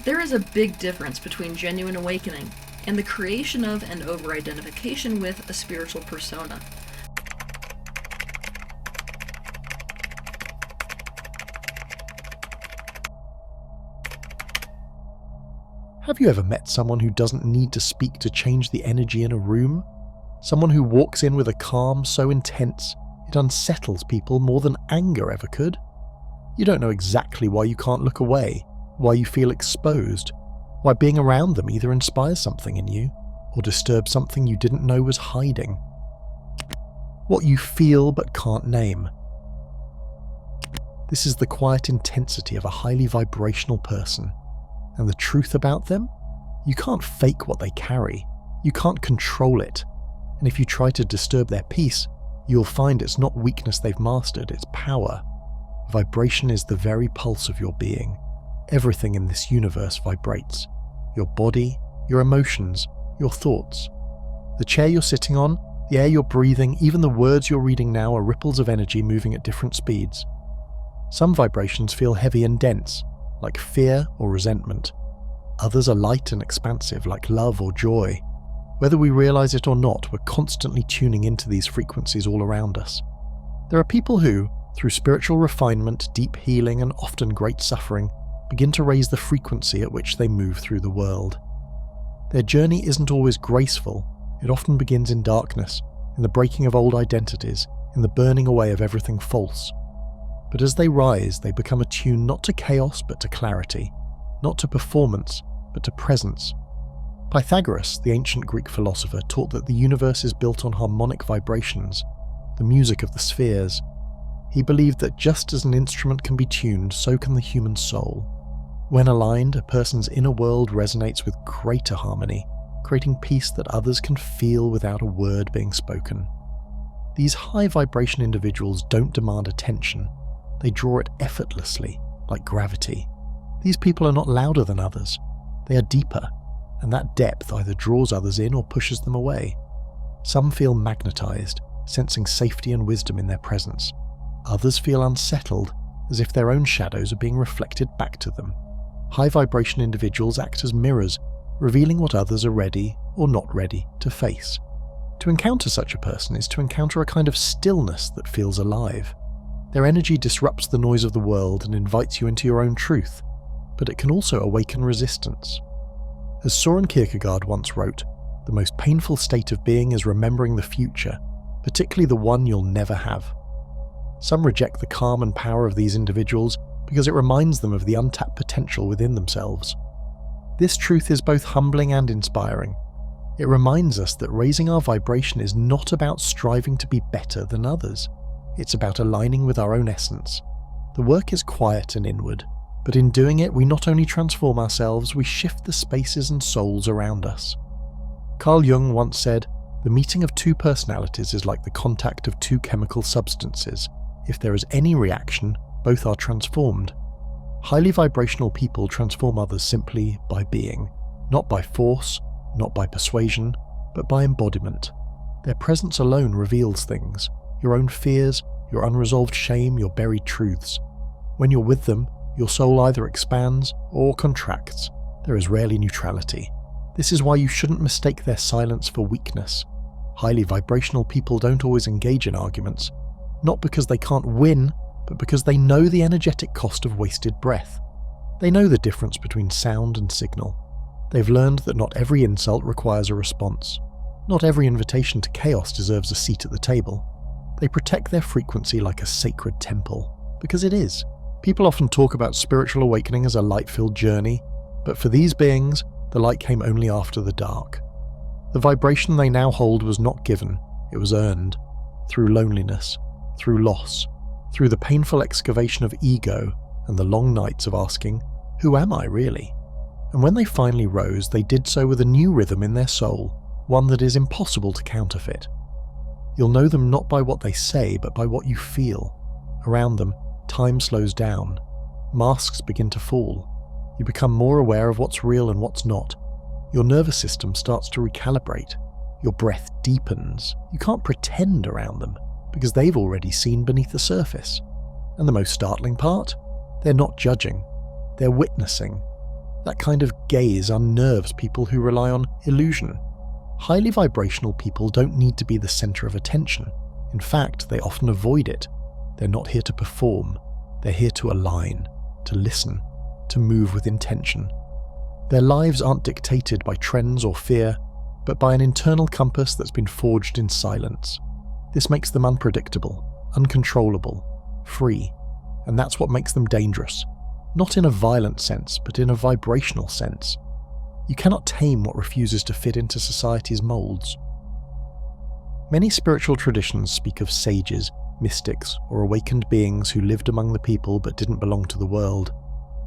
There is a big difference between genuine awakening and the creation of and over-identification with a spiritual persona. Have you ever met someone who doesn't need to speak to change the energy in a room? Someone who walks in with a calm so intense it unsettles people more than anger ever could? You don't know exactly why you can't look away, why you feel exposed, why being around them either inspires something in you or disturbs something you didn't know was hiding. What you feel but can't name. This is the quiet intensity of a highly vibrational person. And the truth about them? You can't fake what they carry. You can't control it. And if you try to disturb their peace, you'll find it's not weakness they've mastered, it's power. Vibration is the very pulse of your being. Everything in this universe vibrates. Your body, your emotions, your thoughts. The chair you're sitting on, the air you're breathing, even the words you're reading now are ripples of energy moving at different speeds. Some vibrations feel heavy and dense, like fear or resentment. Others are light and expansive, like love or joy. Whether we realize it or not, we're constantly tuning into these frequencies all around us. There are people who, through spiritual refinement, deep healing, and often great suffering, begin to raise the frequency at which they move through the world. Their journey isn't always graceful. It often begins in darkness, in the breaking of old identities, in the burning away of everything false. But as they rise, they become attuned not to chaos but to clarity, not to performance but to presence. Pythagoras, the ancient Greek philosopher, taught that the universe is built on harmonic vibrations, the music of the spheres. He believed that just as an instrument can be tuned, so can the human soul. When aligned, a person's inner world resonates with greater harmony, creating peace that others can feel without a word being spoken. These high vibration individuals don't demand attention. They draw it effortlessly, like gravity. These people are not louder than others. They are deeper, and that depth either draws others in or pushes them away. Some feel magnetized, sensing safety and wisdom in their presence. Others feel unsettled, as if their own shadows are being reflected back to them. High vibration individuals act as mirrors, revealing what others are ready or not ready to face. To encounter such a person is to encounter a kind of stillness that feels alive. Their energy disrupts the noise of the world and invites you into your own truth, but it can also awaken resistance. As Søren Kierkegaard once wrote, the most painful state of being is remembering the future, particularly the one you'll never have. Some reject the calm and power of these individuals because it reminds them of the untapped potential within themselves. This truth is both humbling and inspiring. It reminds us that raising our vibration is not about striving to be better than others. It's about aligning with our own essence. The work is quiet and inward, but in doing it we not only transform ourselves, we shift the spaces and souls around us. Carl Jung once said, "The meeting of two personalities is like the contact of two chemical substances. If there is any reaction, both are transformed." Highly vibrational people transform others simply by being, not by force, not by persuasion, but by embodiment. Their presence alone reveals things. Your own fears, your unresolved shame, your buried truths. When you're with them, your soul either expands or contracts. There is rarely neutrality. This is why you shouldn't mistake their silence for weakness. Highly vibrational people don't always engage in arguments, not because they can't win, but because they know the energetic cost of wasted breath. They know the difference between sound and signal. They've learned that not every insult requires a response. Not every invitation to chaos deserves a seat at the table. They protect their frequency like a sacred temple, because it is. People often talk about spiritual awakening as a light-filled journey, but for these beings, the light came only after the dark. The vibration they now hold was not given, it was earned, through loneliness, through loss, through the painful excavation of ego and the long nights of asking, who am I really? And when they finally rose, they did so with a new rhythm in their soul, one that is impossible to counterfeit. You'll know them not by what they say, but by what you feel. Around them, time slows down. Masks begin to fall. You become more aware of what's real and what's not. Your nervous system starts to recalibrate. Your breath deepens. You can't pretend around them, because they've already seen beneath the surface. And the most startling part? They're not judging. They're witnessing. That kind of gaze unnerves people who rely on illusion. Highly vibrational people don't need to be the center of attention. In fact, they often avoid it. They're not here to perform. They're here to align, to listen, to move with intention. Their lives aren't dictated by trends or fear, but by an internal compass that's been forged in silence. This makes them unpredictable, uncontrollable, free, and that's what makes them dangerous. Not in a violent sense, but in a vibrational sense. You cannot tame what refuses to fit into society's molds. Many spiritual traditions speak of sages, mystics, or awakened beings who lived among the people but didn't belong to the world.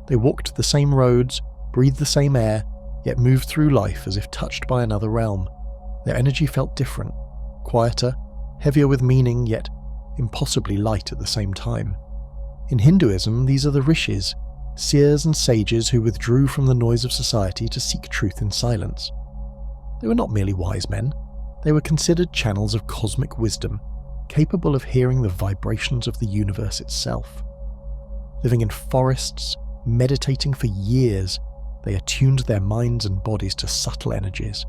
They walked the same roads, breathed the same air, yet moved through life as if touched by another realm. Their energy felt different, quieter, heavier with meaning, yet impossibly light at the same time. In Hinduism, these are the rishis, seers and sages who withdrew from the noise of society to seek truth in silence. They were not merely wise men, they were considered channels of cosmic wisdom, capable of hearing the vibrations of the universe itself. Living in forests, meditating for years, they attuned their minds and bodies to subtle energies.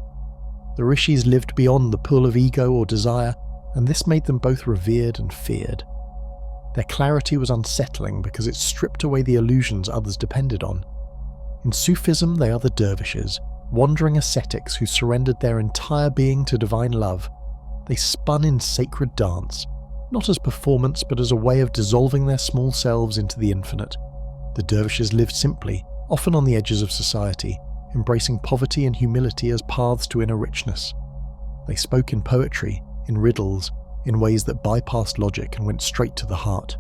The rishis lived beyond the pull of ego or desire, and this made them both revered and feared. Their clarity was unsettling because it stripped away the illusions others depended on. In Sufism, they are the dervishes, wandering ascetics who surrendered their entire being to divine love. They spun in sacred dance, not as performance but as a way of dissolving their small selves into the infinite. The dervishes lived simply, often on the edges of society, embracing poverty and humility as paths to inner richness. They spoke in poetry, in riddles, in ways that bypassed logic and went straight to the heart.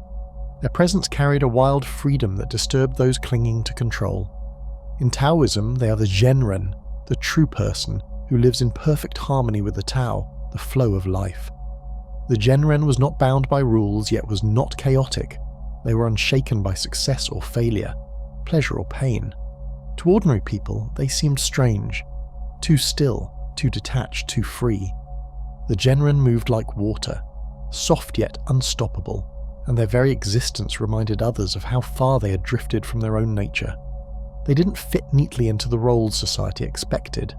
Their presence carried a wild freedom that disturbed those clinging to control. In Taoism, they are the Zhenren, the true person, who lives in perfect harmony with the Tao, the flow of life. The Zhenren was not bound by rules, yet was not chaotic. They were unshaken by success or failure, pleasure or pain. To ordinary people, they seemed strange, too still, too detached, too free. The Zhenren moved like water, soft yet unstoppable, and their very existence reminded others of how far they had drifted from their own nature. They didn't fit neatly into the roles society expected.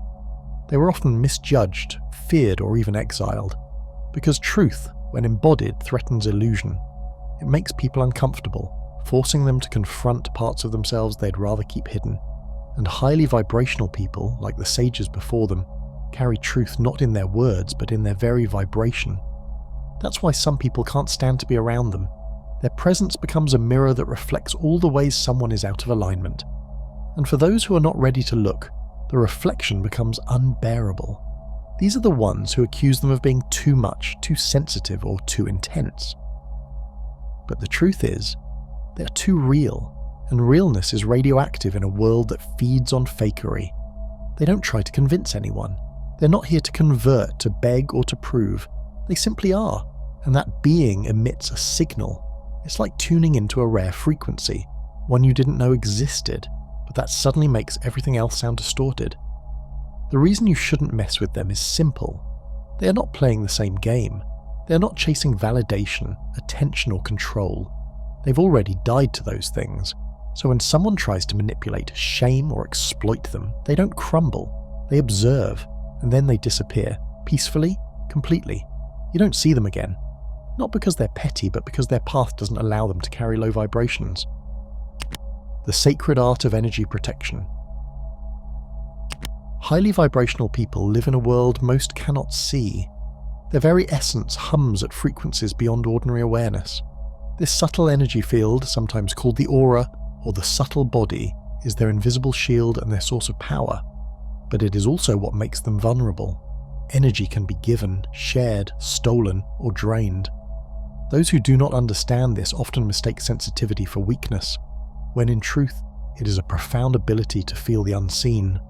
They were often misjudged, feared, or even exiled, because truth, when embodied, threatens illusion. It makes people uncomfortable, forcing them to confront parts of themselves they'd rather keep hidden. And highly vibrational people, like the sages before them, carry truth not in their words but in their very vibration. That's why some people can't stand to be around them. Their presence becomes a mirror that reflects all the ways someone is out of alignment. And for those who are not ready to look, the reflection becomes unbearable. These are the ones who accuse them of being too much, too sensitive, or too intense. But the truth is, they're too real, and realness is radioactive in a world that feeds on fakery. They don't try to convince anyone. They're not here to convert, to beg, or to prove. They simply are, and that being emits a signal. It's like tuning into a rare frequency, one you didn't know existed, but that suddenly makes everything else sound distorted. The reason you shouldn't mess with them is simple. They are not playing the same game. They are not chasing validation, attention, or control. They've already died to those things. So when someone tries to manipulate, shame, or exploit them, they don't crumble. They observe, and then they disappear, peacefully, completely. You don't see them again. Not because they're petty, but because their path doesn't allow them to carry low vibrations. The sacred art of energy protection. Highly vibrational people live in a world most cannot see. Their very essence hums at frequencies beyond ordinary awareness. This subtle energy field, sometimes called the aura, or the subtle body, is their invisible shield and their source of power. But it is also what makes them vulnerable. Energy can be given, shared, stolen, or drained. Those who do not understand this often mistake sensitivity for weakness, when in truth, it is a profound ability to feel the unseen.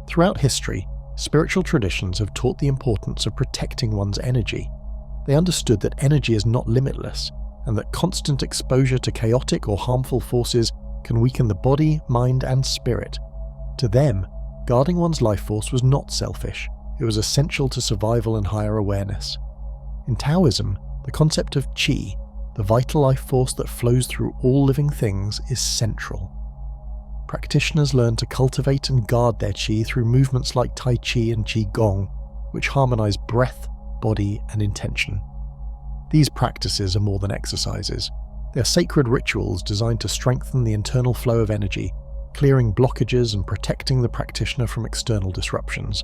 Throughout history, spiritual traditions have taught the importance of protecting one's energy. They understood that energy is not limitless, and that constant exposure to chaotic or harmful forces can weaken the body, mind, and spirit. To them, guarding one's life force was not selfish. It was essential to survival and higher awareness. In Taoism, the concept of qi, the vital life force that flows through all living things, is central. practitioners learn to cultivate and guard their qi through movements like Tai Chi and Qigong, which harmonize breath, body, and intention. These practices are more than exercises. They are sacred rituals designed to strengthen the internal flow of energy, clearing blockages and protecting the practitioner from external disruptions.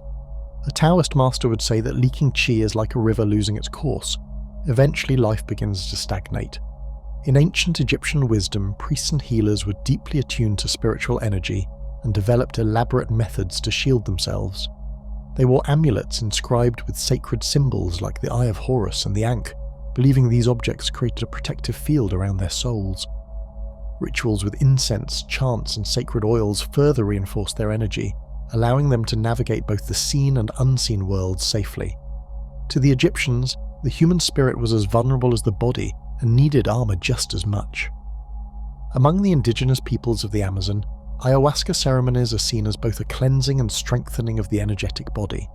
A Taoist master would say that leaking qi is like a river losing its course. Eventually, life begins to stagnate. In ancient Egyptian wisdom, priests and healers were deeply attuned to spiritual energy and developed elaborate methods to shield themselves. They wore amulets inscribed with sacred symbols like the Eye of Horus and the Ankh, believing these objects created a protective field around their souls. Rituals with incense, chants, and sacred oils further reinforced their energy, allowing them to navigate both the seen and unseen worlds safely. To the Egyptians, the human spirit was as vulnerable as the body and needed armor just as much. Among the indigenous peoples of the Amazon, ayahuasca ceremonies are seen as both a cleansing and strengthening of the energetic body.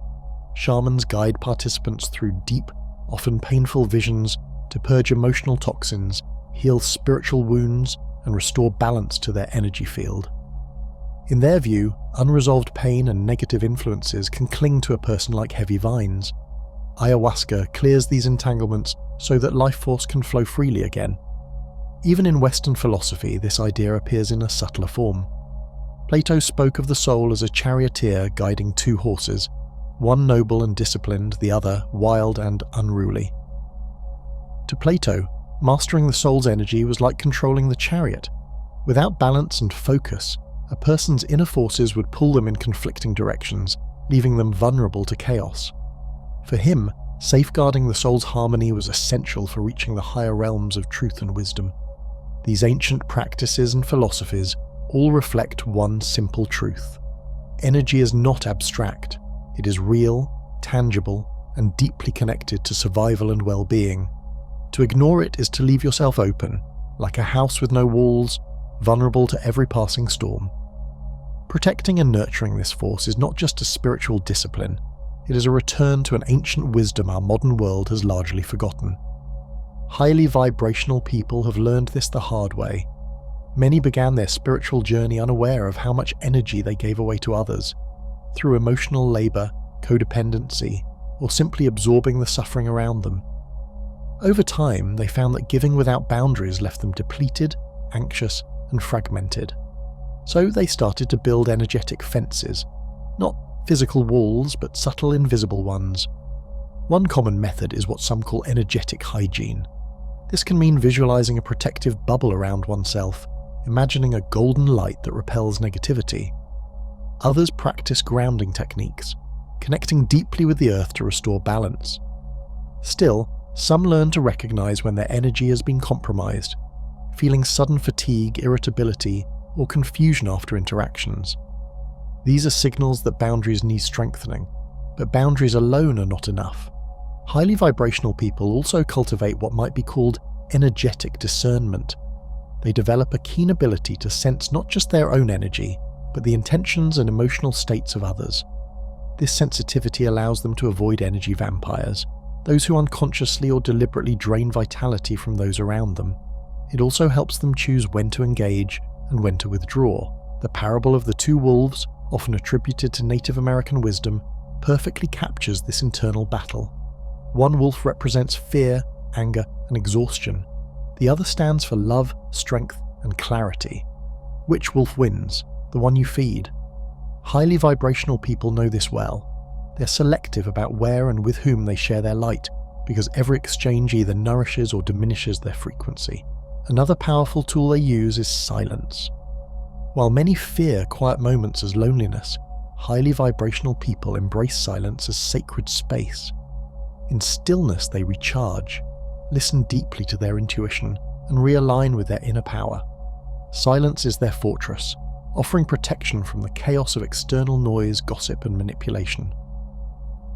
Shamans guide participants through deep, often painful visions to purge emotional toxins, heal spiritual wounds, and restore balance to their energy field. In their view, unresolved pain and negative influences can cling to a person like heavy vines. Ayahuasca clears these entanglements so that life force can flow freely again. Even in Western philosophy, this idea appears in a subtler form. Plato spoke of the soul as a charioteer guiding two horses, one noble and disciplined, the other wild and unruly. To Plato, mastering the soul's energy was like controlling the chariot. Without balance and focus, a person's inner forces would pull them in conflicting directions, leaving them vulnerable to chaos. For him, safeguarding the soul's harmony was essential for reaching the higher realms of truth and wisdom. These ancient practices and philosophies all reflect one simple truth. Energy is not abstract. It is real, tangible, and deeply connected to survival and well-being. To ignore it is to leave yourself open, like a house with no walls, vulnerable to every passing storm. Protecting and nurturing this force is not just a spiritual discipline, it is a return to an ancient wisdom our modern world has largely forgotten. Highly vibrational people have learned this the hard way. Many began their spiritual journey unaware of how much energy they gave away to others, through emotional labor, codependency, or simply absorbing the suffering around them. Over time, they found that giving without boundaries left them depleted, anxious, and fragmented. So they started to build energetic fences, not physical walls, but subtle, invisible ones. One common method is what some call energetic hygiene. This can mean visualizing a protective bubble around oneself, imagining a golden light that repels negativity. Others practice grounding techniques, connecting deeply with the earth to restore balance. Still, some learn to recognize when their energy has been compromised, feeling sudden fatigue, irritability, or confusion after interactions. These are signals that boundaries need strengthening, but boundaries alone are not enough. Highly vibrational people also cultivate what might be called energetic discernment. They develop a keen ability to sense not just their own energy, but the intentions and emotional states of others. This sensitivity allows them to avoid energy vampires, those who unconsciously or deliberately drain vitality from those around them. It also helps them choose when to engage and when to withdraw. The parable of the two wolves, often attributed to Native American wisdom, perfectly captures this internal battle. One wolf represents fear, anger, and exhaustion. The other stands for love, strength, and clarity. Which wolf wins? The one you feed. Highly vibrational people know this well. They're selective about where and with whom they share their light, because every exchange either nourishes or diminishes their frequency. Another powerful tool they use is silence. While many fear quiet moments as loneliness, highly vibrational people embrace silence as sacred space. In stillness they recharge, listen deeply to their intuition, and realign with their inner power. Silence is their fortress, offering protection from the chaos of external noise, gossip, and manipulation.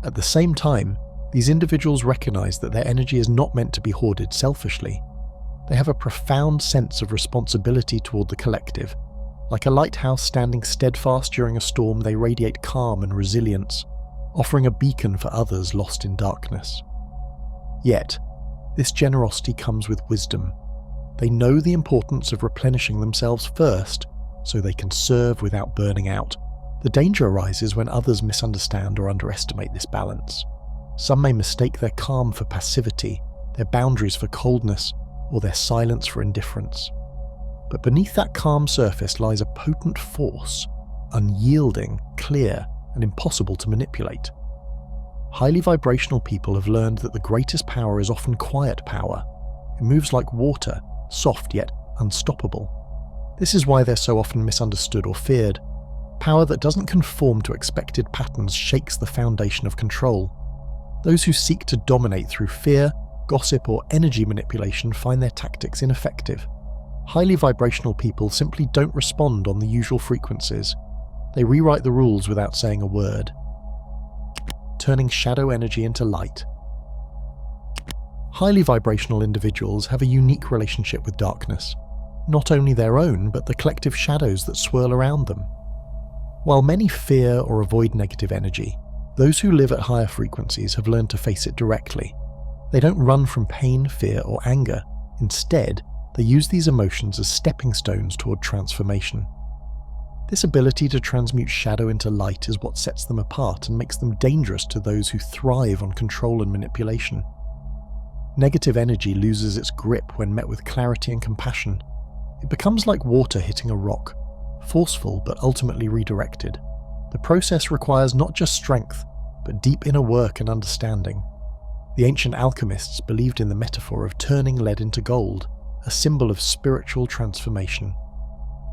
At the same time, these individuals recognize that their energy is not meant to be hoarded selfishly. They have a profound sense of responsibility toward the collective. Like a lighthouse standing steadfast during a storm, they radiate calm and resilience, offering a beacon for others lost in darkness. Yet, this generosity comes with wisdom. They know the importance of replenishing themselves first, so they can serve without burning out. The danger arises when others misunderstand or underestimate this balance. Some may mistake their calm for passivity, their boundaries for coldness, or their silence for indifference. But beneath that calm surface lies a potent force, unyielding, clear, and impossible to manipulate. Highly vibrational people have learned that the greatest power is often quiet power. It moves like water, soft yet unstoppable. This is why they're so often misunderstood or feared. Power that doesn't conform to expected patterns shakes the foundation of control. Those who seek to dominate through fear, gossip, or energy manipulation find their tactics ineffective. Highly vibrational people simply don't respond on the usual frequencies. They rewrite the rules without saying a word. Turning shadow energy into light. Highly vibrational individuals have a unique relationship with darkness. Not only their own, but the collective shadows that swirl around them. While many fear or avoid negative energy, those who live at higher frequencies have learned to face it directly. They don't run from pain, fear, or anger. Instead, they use these emotions as stepping stones toward transformation. This ability to transmute shadow into light is what sets them apart and makes them dangerous to those who thrive on control and manipulation. Negative energy loses its grip when met with clarity and compassion. It becomes like water hitting a rock, forceful but ultimately redirected. The process requires not just strength, but deep inner work and understanding. The ancient alchemists believed in the metaphor of turning lead into gold, a symbol of spiritual transformation.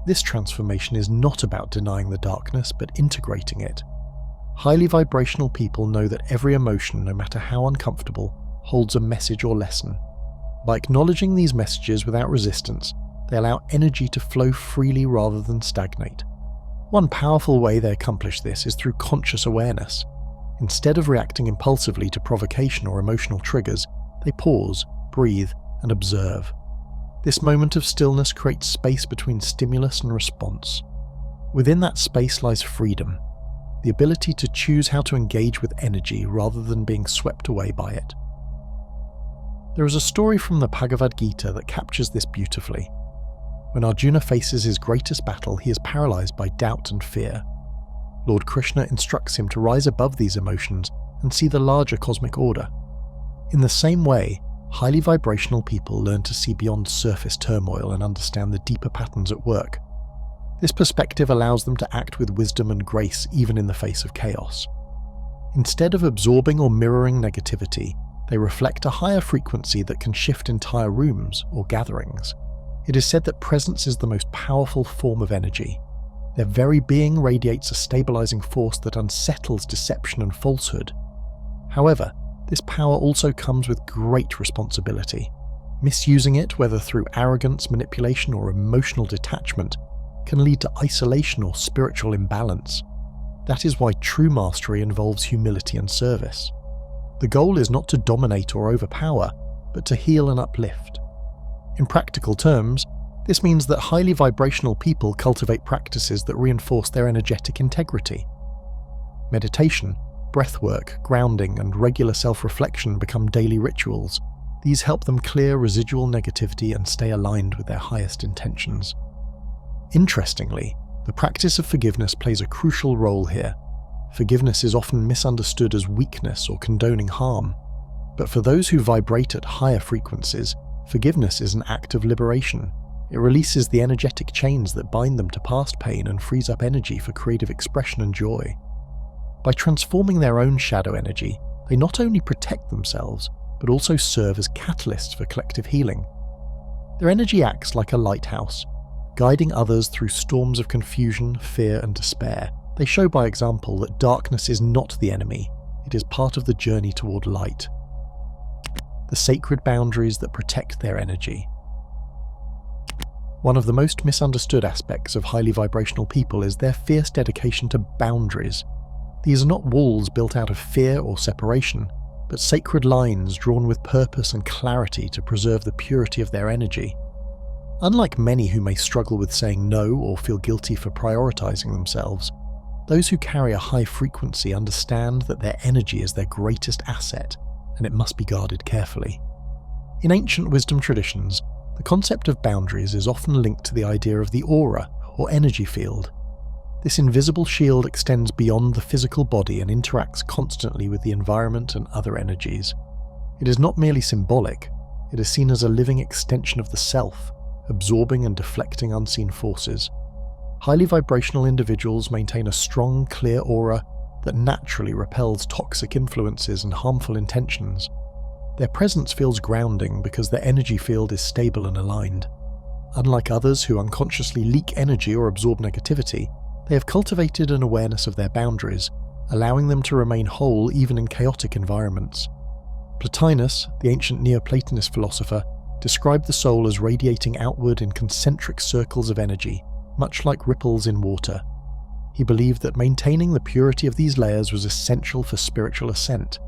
This transformation is not about denying the darkness, but integrating it. Highly vibrational people know that every emotion, no matter how uncomfortable, holds a message or lesson. By acknowledging these messages without resistance, they allow energy to flow freely rather than stagnate. One powerful way they accomplish this is through conscious awareness. Instead of reacting impulsively to provocation or emotional triggers, they pause, breathe, and observe. This moment of stillness creates space between stimulus and response. Within that space lies freedom, the ability to choose how to engage with energy rather than being swept away by it. There is a story from the Bhagavad Gita that captures this beautifully. When Arjuna faces his greatest battle, he is paralyzed by doubt and fear. Lord Krishna instructs him to rise above these emotions and see the larger cosmic order. In the same way, highly vibrational people learn to see beyond surface turmoil and understand the deeper patterns at work. This perspective allows them to act with wisdom and grace even in the face of chaos. Instead of absorbing or mirroring negativity, they reflect a higher frequency that can shift entire rooms or gatherings. It is said that presence is the most powerful form of energy. Their very being radiates a stabilizing force that unsettles deception and falsehood. However, this power also comes with great responsibility. Misusing it, whether through arrogance, manipulation, or emotional detachment, can lead to isolation or spiritual imbalance. That is why true mastery involves humility and service. The goal is not to dominate or overpower, but to heal and uplift. In practical terms, this means that highly vibrational people cultivate practices that reinforce their energetic integrity. Meditation, breathwork, grounding, and regular self-reflection become daily rituals. These help them clear residual negativity and stay aligned with their highest intentions. Interestingly, the practice of forgiveness plays a crucial role here. Forgiveness is often misunderstood as weakness or condoning harm. But for those who vibrate at higher frequencies, forgiveness is an act of liberation. It releases the energetic chains that bind them to past pain and frees up energy for creative expression and joy. By transforming their own shadow energy, they not only protect themselves, but also serve as catalysts for collective healing. Their energy acts like a lighthouse, guiding others through storms of confusion, fear, and despair. They show by example that darkness is not the enemy, it is part of the journey toward light. The sacred boundaries that protect their energy. One of the most misunderstood aspects of highly vibrational people is their fierce dedication to boundaries. These are not walls built out of fear or separation, but sacred lines drawn with purpose and clarity to preserve the purity of their energy. Unlike many who may struggle with saying no or feel guilty for prioritizing themselves, those who carry a high frequency understand that their energy is their greatest asset, and it must be guarded carefully. In ancient wisdom traditions, the concept of boundaries is often linked to the idea of the aura, or energy field. This invisible shield extends beyond the physical body and interacts constantly with the environment and other energies. It is not merely symbolic, it is seen as a living extension of the self, absorbing and deflecting unseen forces. Highly vibrational individuals maintain a strong, clear aura that naturally repels toxic influences and harmful intentions. Their presence feels grounding because their energy field is stable and aligned. Unlike others who unconsciously leak energy or absorb negativity, they have cultivated an awareness of their boundaries, allowing them to remain whole even in chaotic environments. Plotinus, the ancient Neoplatonist philosopher, described the soul as radiating outward in concentric circles of energy, much like ripples in water. He believed that maintaining the purity of these layers was essential for spiritual ascent.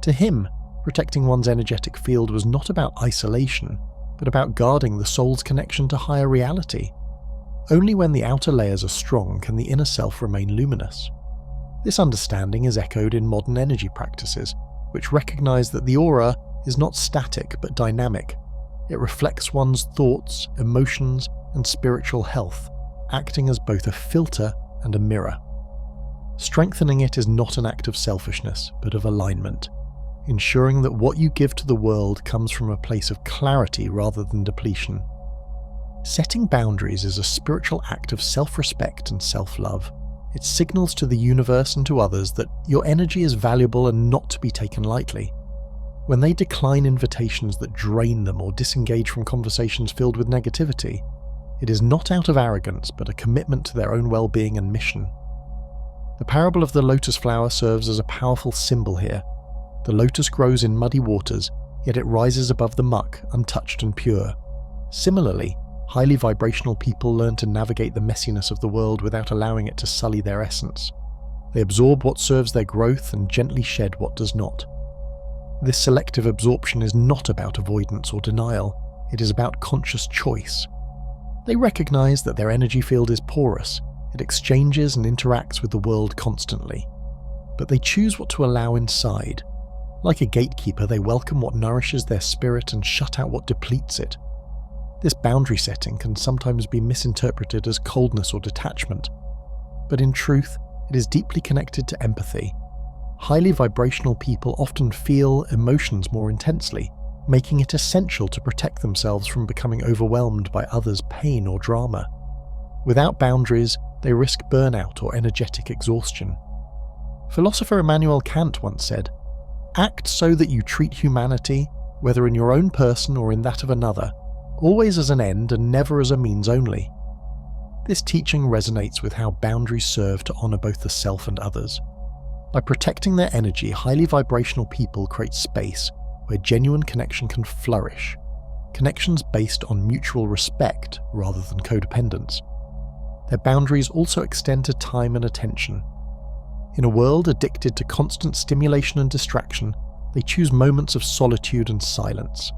To him, protecting one's energetic field was not about isolation, but about guarding the soul's connection to higher reality. Only when the outer layers are strong can the inner self remain luminous. This understanding is echoed in modern energy practices, which recognize that the aura is not static but dynamic. It reflects one's thoughts, emotions, and spiritual health, acting as both a filter and a mirror. Strengthening it is not an act of selfishness, but of alignment, ensuring that what you give to the world comes from a place of clarity rather than depletion. Setting boundaries is a spiritual act of self-respect and self-love. It signals to the universe and to others that your energy is valuable and not to be taken lightly. When they decline invitations that drain them or disengage from conversations filled with negativity, it is not out of arrogance but a commitment to their own well-being and mission. The parable of the lotus flower serves as a powerful symbol here. The lotus grows in muddy waters, yet it rises above the muck, untouched and pure. Similarly, highly vibrational people learn to navigate the messiness of the world without allowing it to sully their essence. They absorb what serves their growth and gently shed what does not. This selective absorption is not about avoidance or denial, it is about conscious choice. They recognize that their energy field is porous, it exchanges and interacts with the world constantly. But they choose what to allow inside. Like a gatekeeper, they welcome what nourishes their spirit and shut out what depletes it. This boundary setting can sometimes be misinterpreted as coldness or detachment, but in truth, it is deeply connected to empathy. Highly vibrational people often feel emotions more intensely, making it essential to protect themselves from becoming overwhelmed by others' pain or drama. Without boundaries, they risk burnout or energetic exhaustion. Philosopher Immanuel Kant once said, "Act so that you treat humanity, whether in your own person or in that of another, always as an end and never as a means only." This teaching resonates with how boundaries serve to honor both the self and others. By protecting their energy, highly vibrational people create space where genuine connection can flourish, connections based on mutual respect rather than codependence. Their boundaries also extend to time and attention. In a world addicted to constant stimulation and distraction, they choose moments of solitude and silence.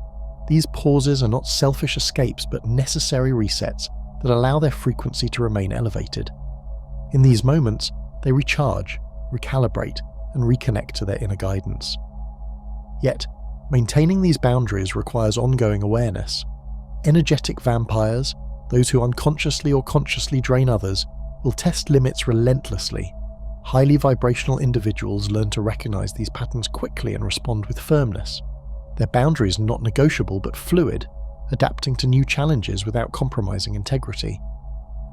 These pauses are not selfish escapes but necessary resets that allow their frequency to remain elevated. In these moments, they recharge, recalibrate, and reconnect to their inner guidance. Yet, maintaining these boundaries requires ongoing awareness. Energetic vampires, those who unconsciously or consciously drain others, will test limits relentlessly. Highly vibrational individuals learn to recognize these patterns quickly and respond with firmness. Their boundaries are not negotiable but fluid, adapting to new challenges without compromising integrity.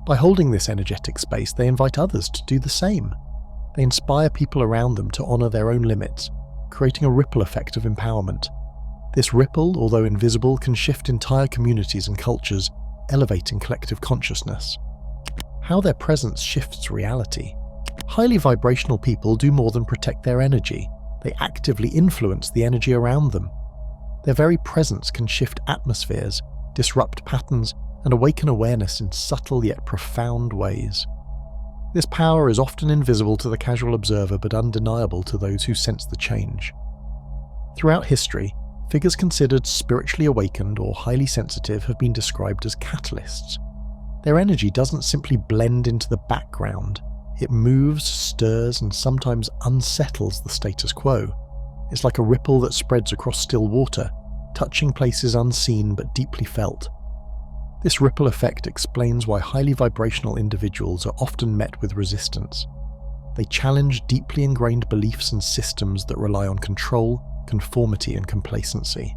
By holding this energetic space, they invite others to do the same. They inspire people around them to honor their own limits, creating a ripple effect of empowerment. This ripple, although invisible, can shift entire communities and cultures, elevating collective consciousness. How their presence shifts reality. Highly vibrational people do more than protect their energy. They actively influence the energy around them. Their very presence can shift atmospheres, disrupt patterns, and awaken awareness in subtle yet profound ways. This power is often invisible to the casual observer but undeniable to those who sense the change. Throughout history, figures considered spiritually awakened or highly sensitive have been described as catalysts. Their energy doesn't simply blend into the background, it moves, stirs, and sometimes unsettles the status quo. It's like a ripple that spreads across still water, touching places unseen but deeply felt. This ripple effect explains why highly vibrational individuals are often met with resistance. They challenge deeply ingrained beliefs and systems that rely on control, conformity, and complacency.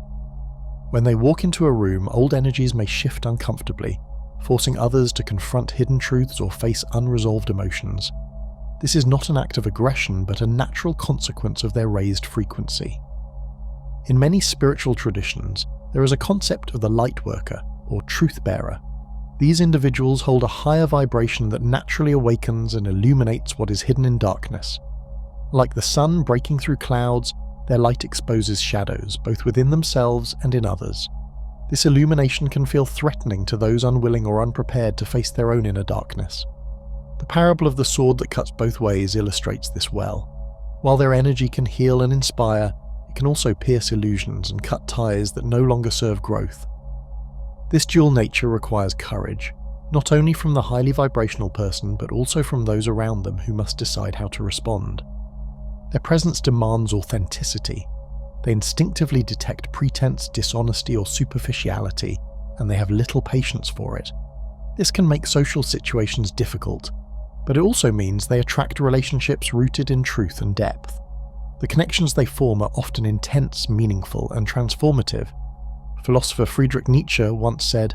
When they walk into a room, old energies may shift uncomfortably, forcing others to confront hidden truths or face unresolved emotions. This is not an act of aggression, but a natural consequence of their raised frequency. In many spiritual traditions, there is a concept of the light worker, or truth bearer. These individuals hold a higher vibration that naturally awakens and illuminates what is hidden in darkness. Like the sun breaking through clouds, their light exposes shadows, both within themselves and in others. This illumination can feel threatening to those unwilling or unprepared to face their own inner darkness. The parable of the sword that cuts both ways illustrates this well. While their energy can heal and inspire, it can also pierce illusions and cut ties that no longer serve growth. This dual nature requires courage, not only from the highly vibrational person but also from those around them who must decide how to respond. Their presence demands authenticity. They instinctively detect pretense, dishonesty, or superficiality, and they have little patience for it. This can make social situations difficult, but it also means they attract relationships rooted in truth and depth. The connections they form are often intense, meaningful, and transformative. Philosopher Friedrich Nietzsche once said,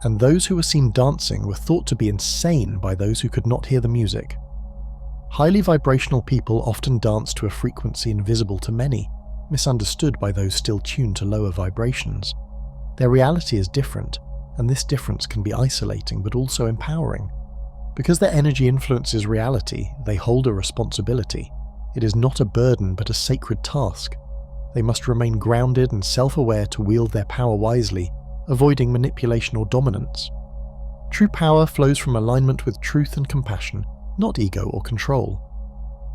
"And those who were seen dancing were thought to be insane by those who could not hear the music." Highly vibrational people often dance to a frequency invisible to many, misunderstood by those still tuned to lower vibrations. Their reality is different, and this difference can be isolating but also empowering. Because their energy influences reality, they hold a responsibility. It is not a burden but a sacred task. They must remain grounded and self-aware to wield their power wisely, avoiding manipulation or dominance. True power flows from alignment with truth and compassion, not ego or control.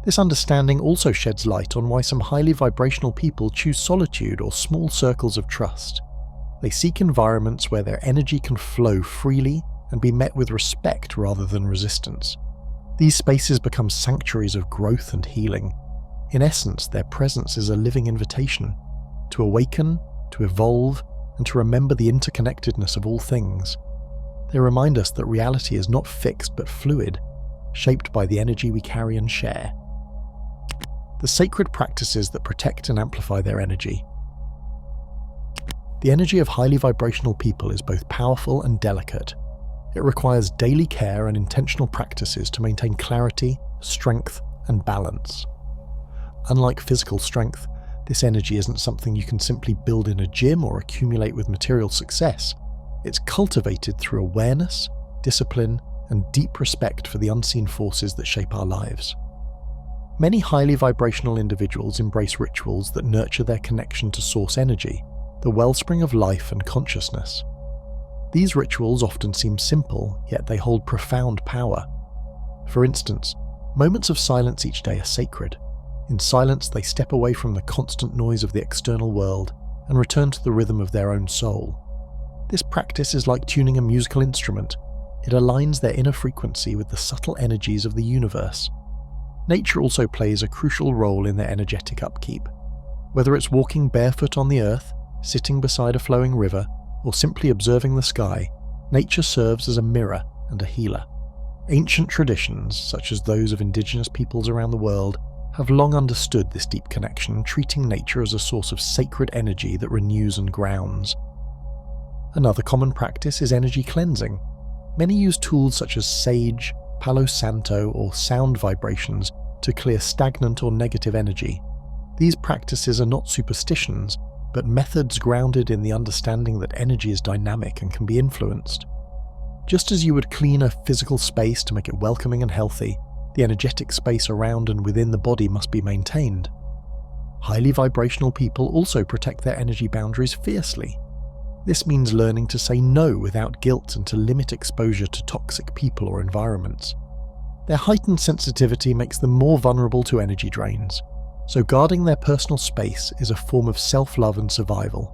This understanding also sheds light on why some highly vibrational people choose solitude or small circles of trust. They seek environments where their energy can flow freely and be met with respect rather than resistance. These spaces become sanctuaries of growth and healing. In essence, their presence is a living invitation to awaken, to evolve, and to remember the interconnectedness of all things. They remind us that reality is not fixed but fluid, shaped by the energy we carry and share. The sacred practices that protect and amplify their energy. The energy of highly vibrational people is both powerful and delicate. It requires daily care and intentional practices to maintain clarity, strength, and balance. Unlike physical strength, this energy isn't something you can simply build in a gym or accumulate with material success. It's cultivated through awareness, discipline, and deep respect for the unseen forces that shape our lives. Many highly vibrational individuals embrace rituals that nurture their connection to source energy, the wellspring of life and consciousness. These rituals often seem simple, yet they hold profound power. For instance, moments of silence each day are sacred. In silence, they step away from the constant noise of the external world and return to the rhythm of their own soul. This practice is like tuning a musical instrument. It aligns their inner frequency with the subtle energies of the universe. Nature also plays a crucial role in their energetic upkeep. Whether it's walking barefoot on the earth, sitting beside a flowing river, or simply observing the sky, nature serves as a mirror and a healer. Ancient traditions, such as those of indigenous peoples around the world, have long understood this deep connection, treating nature as a source of sacred energy that renews and grounds. Another common practice is energy cleansing. Many use tools such as sage, Palo Santo, or sound vibrations to clear stagnant or negative energy. These practices are not superstitions, but methods grounded in the understanding that energy is dynamic and can be influenced. Just as you would clean a physical space to make it welcoming and healthy, the energetic space around and within the body must be maintained. Highly vibrational people also protect their energy boundaries fiercely. This means learning to say no without guilt and to limit exposure to toxic people or environments. Their heightened sensitivity makes them more vulnerable to energy drains, so guarding their personal space is a form of self-love and survival.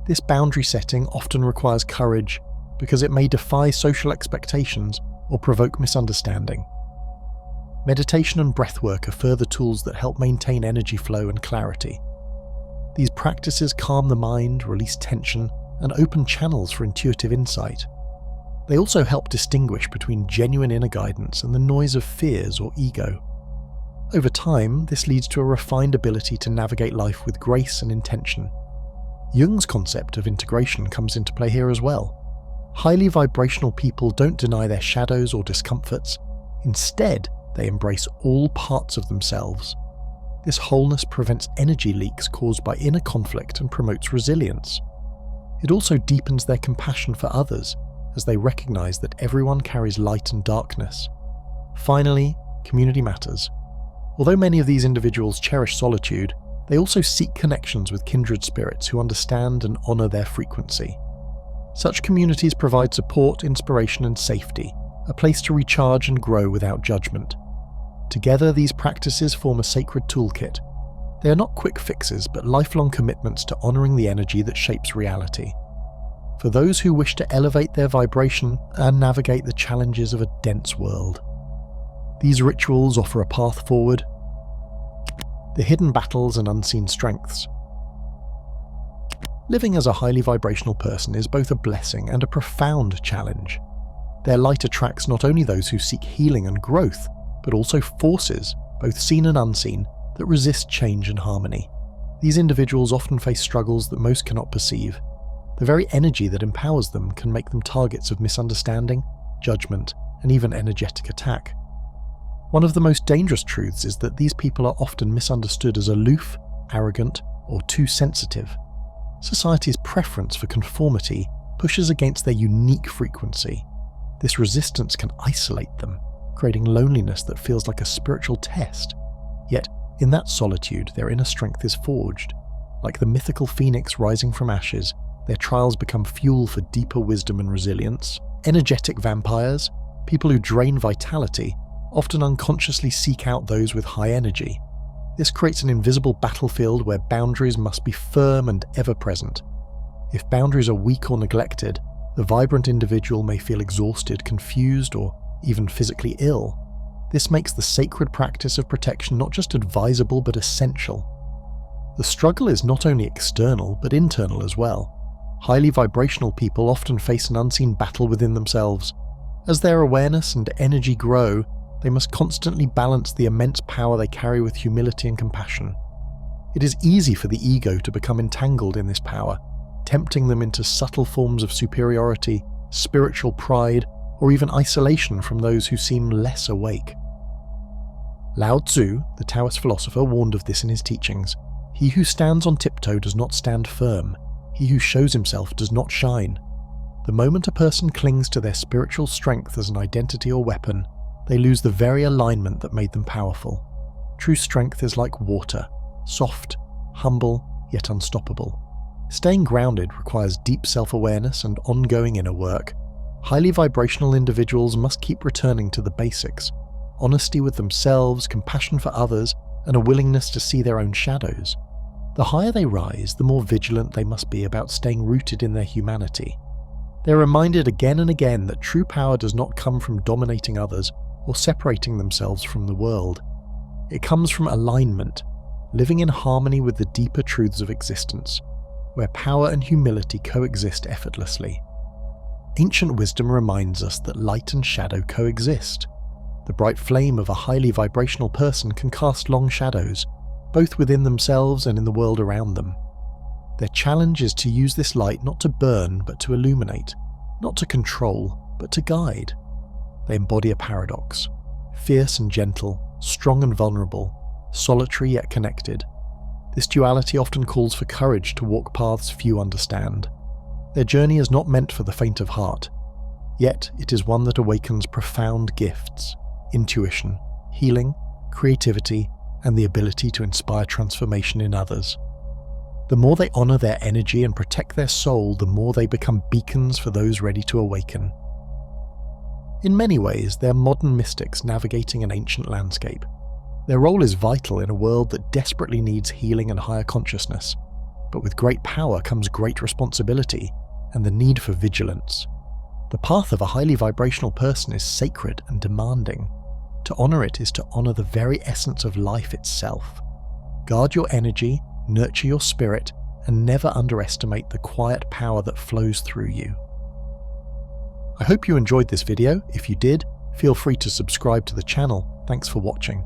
This boundary setting often requires courage because it may defy social expectations or provoke misunderstanding. Meditation and breathwork are further tools that help maintain energy flow and clarity. These practices calm the mind, release tension, and open channels for intuitive insight. They also help distinguish between genuine inner guidance and the noise of fears or ego. Over time, this leads to a refined ability to navigate life with grace and intention. Jung's concept of integration comes into play here as well. Highly vibrational people don't deny their shadows or discomforts. Instead, they embrace all parts of themselves. This wholeness prevents energy leaks caused by inner conflict and promotes resilience. It also deepens their compassion for others, as they recognize that everyone carries light and darkness. Finally, community matters. Although many of these individuals cherish solitude, they also seek connections with kindred spirits who understand and honor their frequency. Such communities provide support, inspiration, and safety, a place to recharge and grow without judgment. Together, these practices form a sacred toolkit. They are not quick fixes, but lifelong commitments to honoring the energy that shapes reality. For those who wish to elevate their vibration and navigate the challenges of a dense world. These rituals offer a path forward, the hidden battles and unseen strengths. Living as a highly vibrational person is both a blessing and a profound challenge. Their light attracts not only those who seek healing and growth, but also forces, both seen and unseen, that resist change and harmony. These individuals often face struggles that most cannot perceive. The very energy that empowers them can make them targets of misunderstanding, judgment, and even energetic attack. One of the most dangerous truths is that these people are often misunderstood as aloof, arrogant, or too sensitive. Society's preference for conformity pushes against their unique frequency. This resistance can isolate them, creating loneliness that feels like a spiritual test. Yet, in that solitude, their inner strength is forged. Like the mythical phoenix rising from ashes, their trials become fuel for deeper wisdom and resilience. Energetic vampires, people who drain vitality, often unconsciously seek out those with high energy. This creates an invisible battlefield where boundaries must be firm and ever-present. If boundaries are weak or neglected, the vibrant individual may feel exhausted, confused, or even physically ill. This makes the sacred practice of protection not just advisable but essential. The struggle is not only external but internal as well. Highly vibrational people often face an unseen battle within themselves. As their awareness and energy grow, they must constantly balance the immense power they carry with humility and compassion. It is easy for the ego to become entangled in this power, tempting them into subtle forms of superiority, spiritual pride, or even isolation from those who seem less awake. Lao Tzu, the Taoist philosopher, warned of this in his teachings. He who stands on tiptoe does not stand firm. He who shows himself does not shine. The moment a person clings to their spiritual strength as an identity or weapon, they lose the very alignment that made them powerful. True strength is like water, soft, humble, yet unstoppable. Staying grounded requires deep self-awareness and ongoing inner work. Highly vibrational individuals must keep returning to the basics: honesty with themselves, compassion for others, and a willingness to see their own shadows. The higher they rise, the more vigilant they must be about staying rooted in their humanity. They're reminded again and again that true power does not come from dominating others or separating themselves from the world. It comes from alignment, living in harmony with the deeper truths of existence, where power and humility coexist effortlessly. Ancient wisdom reminds us that light and shadow coexist. The bright flame of a highly vibrational person can cast long shadows, both within themselves and in the world around them. Their challenge is to use this light not to burn but to illuminate, not to control but to guide. They embody a paradox: fierce and gentle, strong and vulnerable, solitary yet connected. This duality often calls for courage to walk paths few understand. Their journey is not meant for the faint of heart, yet it is one that awakens profound gifts: intuition, healing, creativity, and the ability to inspire transformation in others. The more they honor their energy and protect their soul, the more they become beacons for those ready to awaken. In many ways, they're modern mystics navigating an ancient landscape. Their role is vital in a world that desperately needs healing and higher consciousness. But with great power comes great responsibility and the need for vigilance. The path of a highly vibrational person is sacred and demanding. To honor it is to honor the very essence of life itself. Guard your energy, nurture your spirit, and never underestimate the quiet power that flows through you. I hope you enjoyed this video. If you did, feel free to subscribe to the channel. Thanks for watching.